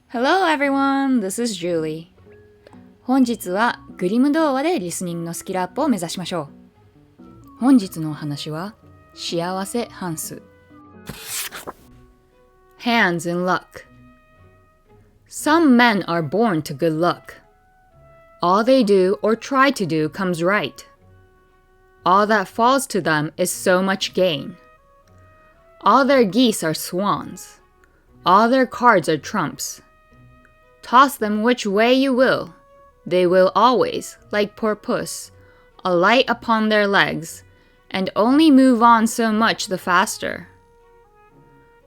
Hello everyone, this is Julie. 本日はグリム童話でリスニングのスキルアップを目指しましょう。本日のお話は、しあわせハンス。Hands in luck. Some men are born to good luck. All they do or try to do comes right. All that falls to them is so much gain. All their geese are swans. All their cards are trumps.Toss them which way you will, they will always, like poor puss, alight upon their legs, and only move on so much the faster.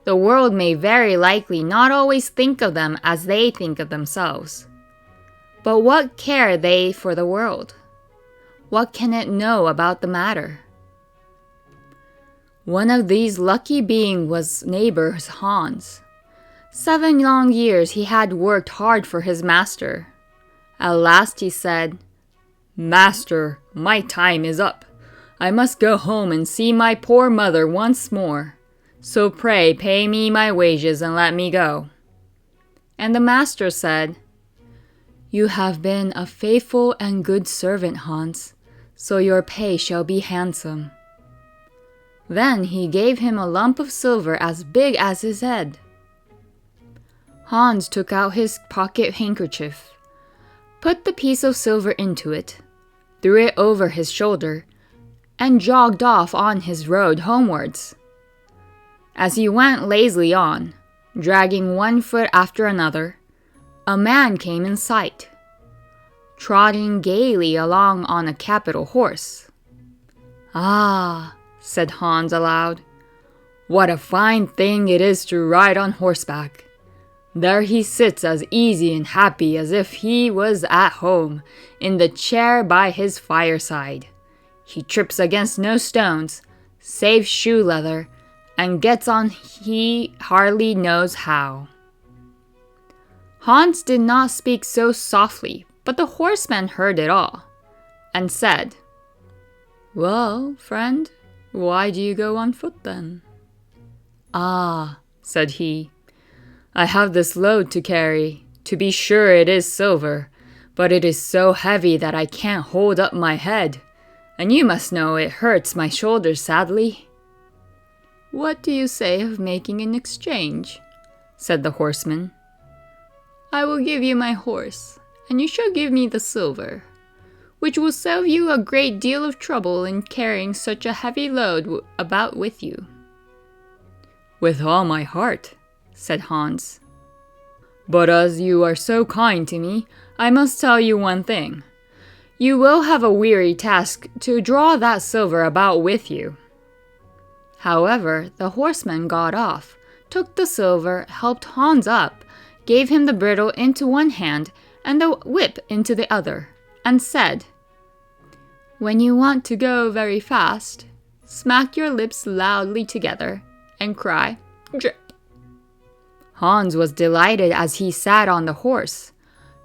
The world may very likely not always think of them as they think of themselves. But what care they for the world? What can it know about the matter? One of these lucky beings was neighbor Hans.7 long years he had worked hard for his master. At last he said, "Master, my time is up. I must go home and see my poor mother once more. So pray pay me my wages and let me go." And the master said, "You have been a faithful and good servant, Hans, so your pay shall be handsome." Then he gave him a lump of silver as big as his head.Hans took out his pocket handkerchief, put the piece of silver into it, threw it over his shoulder, and jogged off on his road homewards. As he went lazily on, dragging one foot after another, a man came in sight, trotting gaily along on a capital horse. "Ah," said Hans aloud, "what a fine thing it is to ride on horseback.There he sits as easy and happy as if he was at home, in the chair by his fireside. He trips against no stones, saves shoe leather, and gets on he hardly knows how." Hans did not speak so softly, but the horseman heard it all, and said, "Well, friend, why do you go on foot then?" "Ah," said he,I have this load to carry. To be sure it is silver, but it is so heavy that I can't hold up my head, and you must know it hurts my shoulders sadly." "What do you say of making an exchange?" said the horseman. "I will give you my horse, and you shall give me the silver, which will save you a great deal of trouble in carrying such a heavy load about with you." "With all my heart," said Hans. "But as you are so kind to me, I must tell you one thing. You will have a weary task to draw that silver about with you." However, the horseman got off, took the silver, helped Hans up, gave him the bridle into one hand and the whip into the other, and said, "When you want to go very fast, smack your lips loudly together and cry, 'Drip.'" Hans was delighted as he sat on the horse,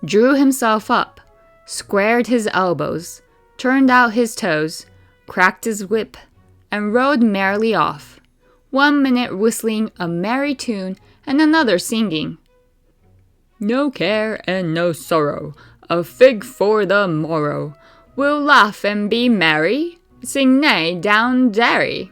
drew himself up, squared his elbows, turned out his toes, cracked his whip, and rode merrily off, 1 minute whistling a merry tune and another singing, "No care and no sorrow, a fig for the morrow, we'll laugh and be merry, sing nay down derry."